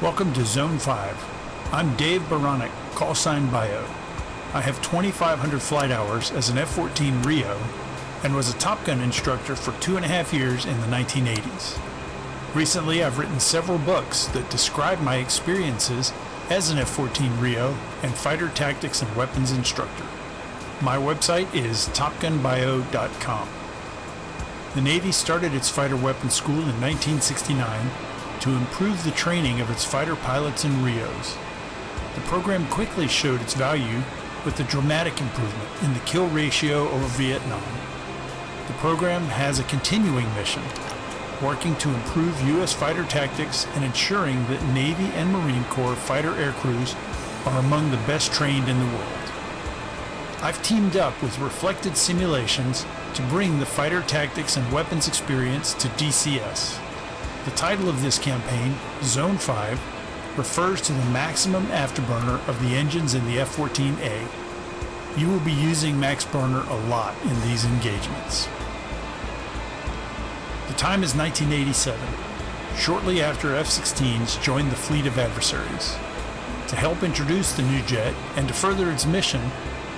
Welcome to Zone 5. I'm Dave Baranek, call sign Bio. I have 2,500 flight hours as an F-14 Rio and was a Top Gun instructor for 2.5 years in the 1980s. Recently, I've written several books that describe my experiences as an F-14 Rio and fighter tactics and weapons instructor. My website is topgunbio.com. The Navy started its fighter weapons school in 1969 to improve the training of its fighter pilots and Rios. The program quickly showed its value with a dramatic improvement in the kill ratio over Vietnam. The program has a continuing mission, working to improve U.S. fighter tactics and ensuring that Navy and Marine Corps fighter aircrews are among the best trained in the world. I've teamed up with Reflected Simulations to bring the fighter tactics and weapons experience to DCS. The title of this campaign, Zone 5, refers to the maximum afterburner of the engines in the F-14A. You will be using max burner a lot in these engagements. The time is 1987, shortly after F-16s joined the fleet of adversaries. To help introduce the new jet and to further its mission,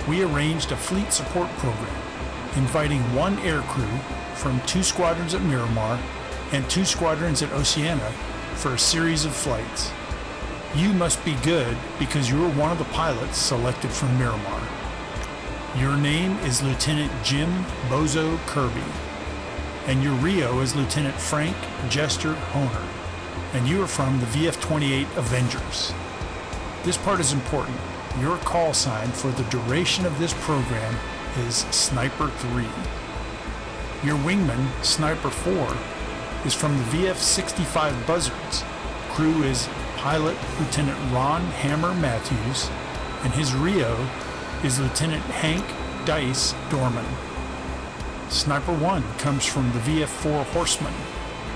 we arranged a fleet support program, inviting one air crew from 2 squadrons at Miramar and 2 squadrons at Oceana for a series of flights. You must be good because you are one of the pilots selected from Miramar. Your name is Lieutenant Jim Bozo Kirby, and your Rio is Lieutenant Frank Jester Honer, and you are from the VF-28 Avengers. This part is important. Your call sign for the duration of this program is Sniper 3. Your wingman, Sniper 4, is from the VF-65 Buzzards. Crew is Pilot Lieutenant Ron Hammer Matthews, and his Rio is Lieutenant Hank Dice Dorman. Sniper 1 comes from the VF-4 Horseman,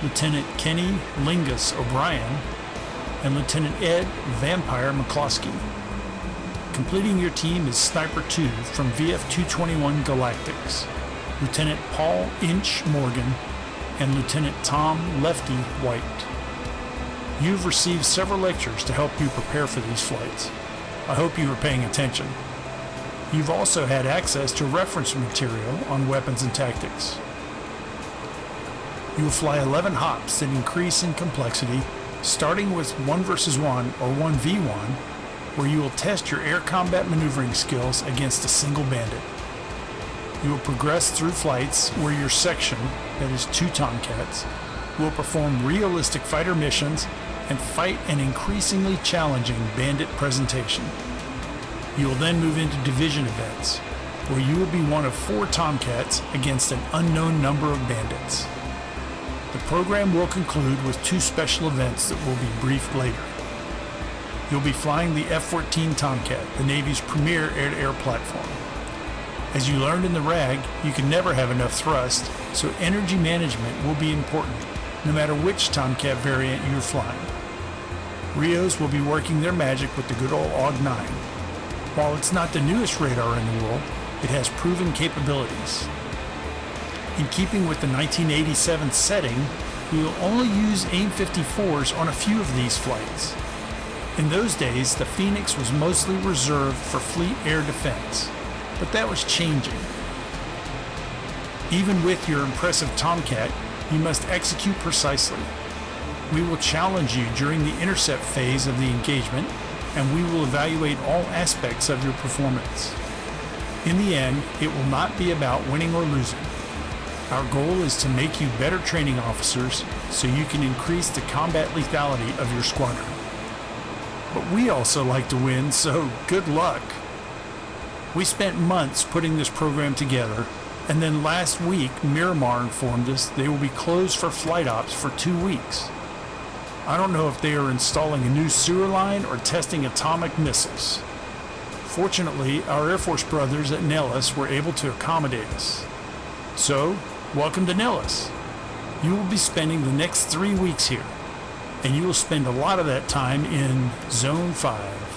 Lieutenant Kenny Lingus O'Brien, and Lieutenant Ed Vampire McCloskey. Completing your team is Sniper 2 from VF-221 Galactics, Lieutenant Paul Inch Morgan, and Lieutenant Tom Lefty White. You've received several lectures to help you prepare for these flights. I hope you were paying attention. You've also had access to reference material on weapons and tactics. You will fly 11 hops that increase in complexity, starting with 1 versus 1 or 1v1, where you will test your air combat maneuvering skills against a single bandit. You will progress through flights where your section, that is 2 Tomcats, will perform realistic fighter missions and fight an increasingly challenging bandit presentation. You will then move into division events, where you will be one of 4 Tomcats against an unknown number of bandits. The program will conclude with 2 special events that will be briefed later. You'll be flying the F-14 Tomcat, the Navy's premier air-to-air platform. As you learned in the RAG, you can never have enough thrust, so energy management will be important, no matter which Tomcat variant you're flying. Rios will be working their magic with the good old AUG-9. While it's not the newest radar in the world, it has proven capabilities. In keeping with the 1987 setting, we will only use AIM-54s on a few of these flights. In those days, the Phoenix was mostly reserved for fleet air defense, but that was changing. Even with your impressive Tomcat, you must execute precisely. We will challenge you during the intercept phase of the engagement, and we will evaluate all aspects of your performance. In the end, it will not be about winning or losing. Our goal is to make you better training officers so you can increase the combat lethality of your squadron. But we also like to win, so good luck. We spent months putting this program together, and then last week Miramar informed us they will be closed for flight ops for 2 weeks. I don't know if they are installing a new sewer line or testing atomic missiles. Fortunately, our Air Force brothers at Nellis were able to accommodate us. So, welcome to Nellis. You will be spending the next 3 weeks here, and you will spend a lot of that time in Zone 5.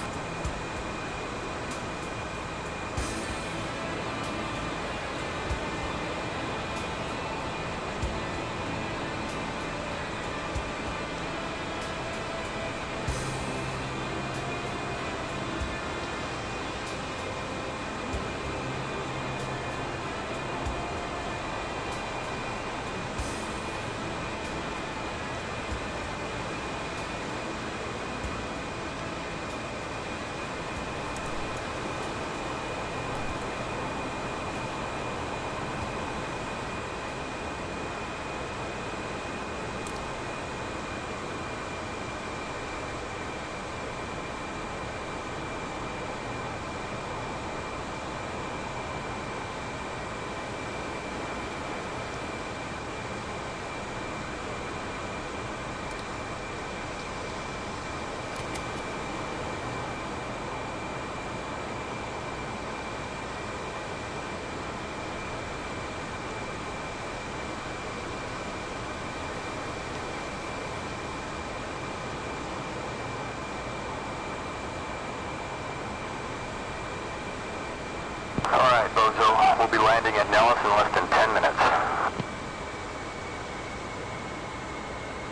right, Bozo. We'll be landing at Nellis in less than 10 minutes.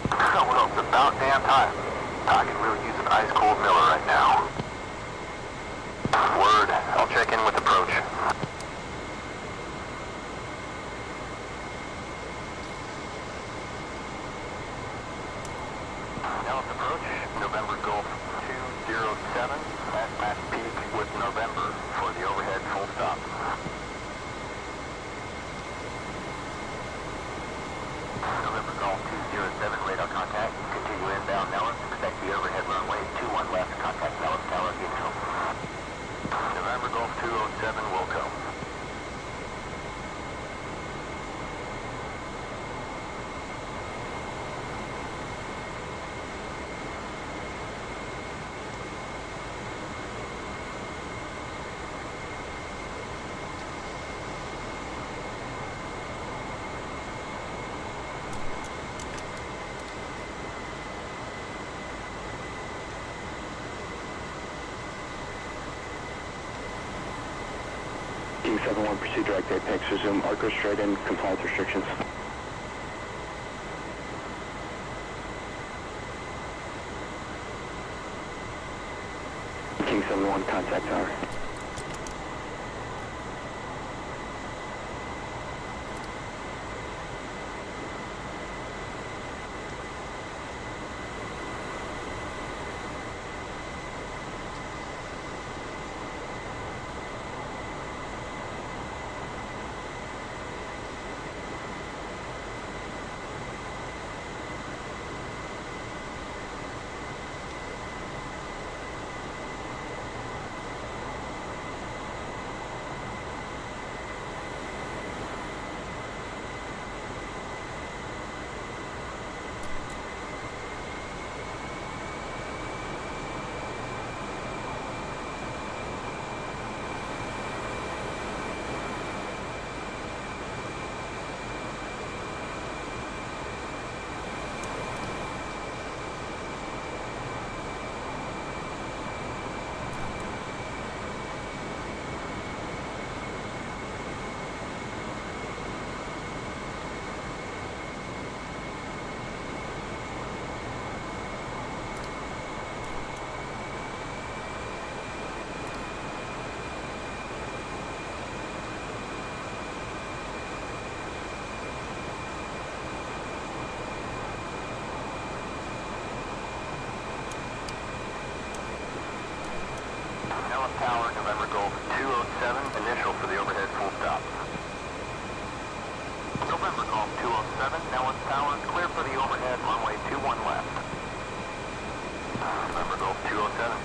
Well, it's about damn time. I can really use an ice-cold Miller right now. Word. I'll check in with approach. Nellis approach, November Gulf 207, at peak with November for the overhead full stop. November Golf 207, radar contact. Continue inbound Nellis. Expect the overhead runway 21 left. Contact Nellis Tower Gate. November Golf 207, Wilco. King 71, proceed direct apex, resume Arco straight in, compliance restrictions. King 71, contact tower. Nellis Tower, November Golf 207, initial for the overhead full stop. November Golf 207, Nellis Tower, clear for the overhead, runway 21 left. November Golf 207.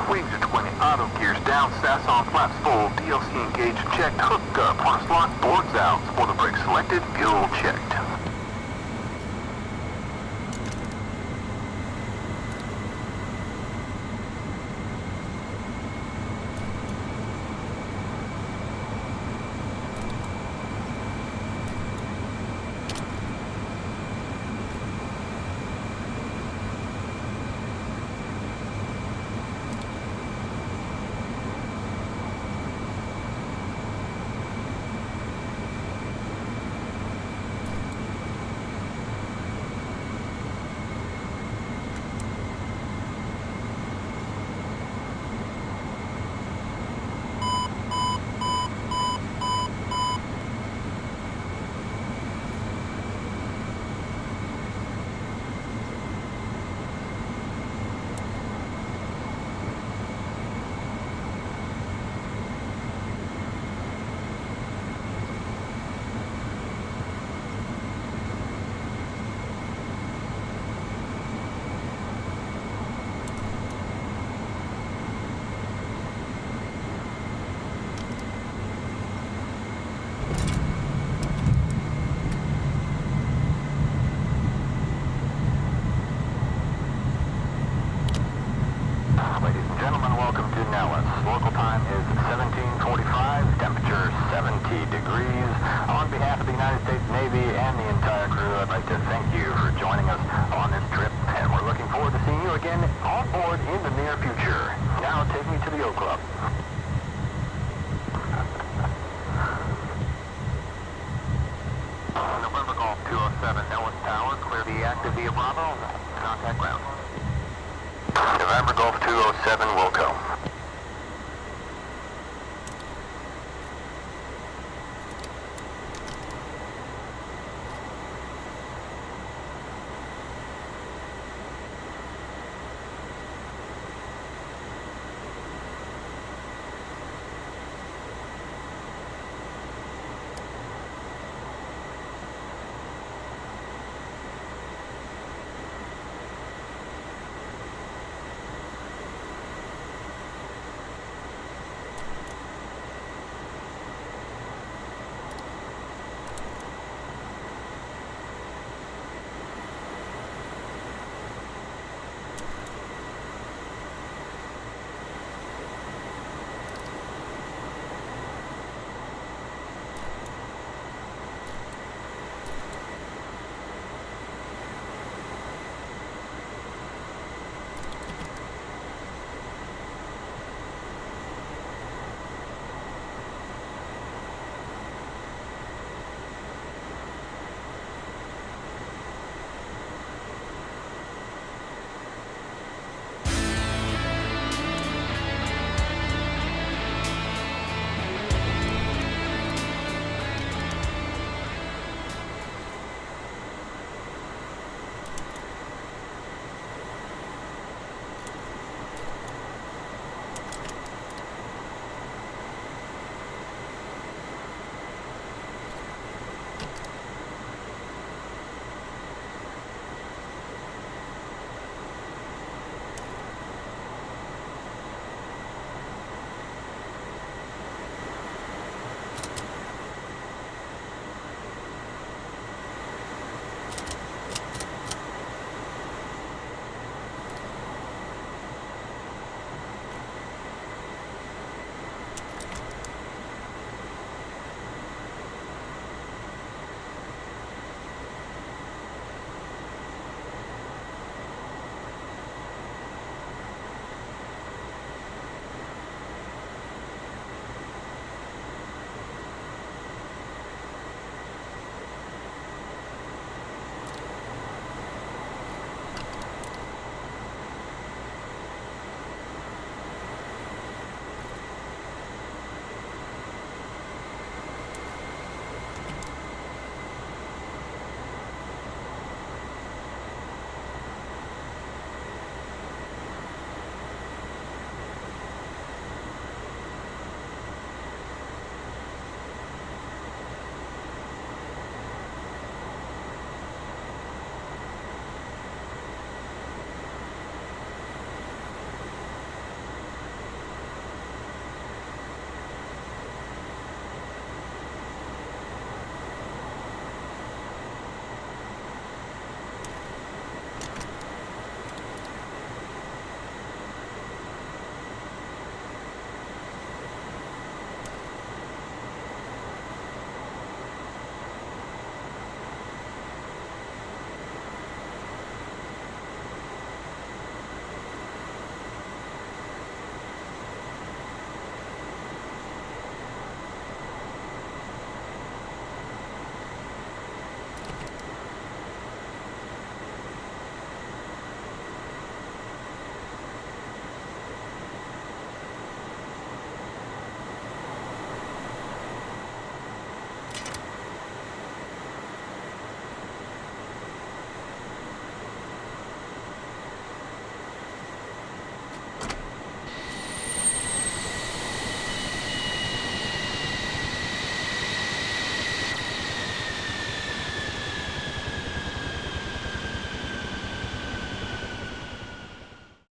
Wings are 20, auto gears down, stats on, flaps full, DLC engaged, checked, hooked up, harness locked, boards out, spoiler brake selected, fuel checked. United States Navy and the entire crew, I'd like to thank you for joining us on this trip, and we're looking forward to seeing you again on board in the near future. Now take me to the O Club. November Golf 207, Nellis Tower, clear the active via Bravo, contact ground. November Golf 207, Wilco.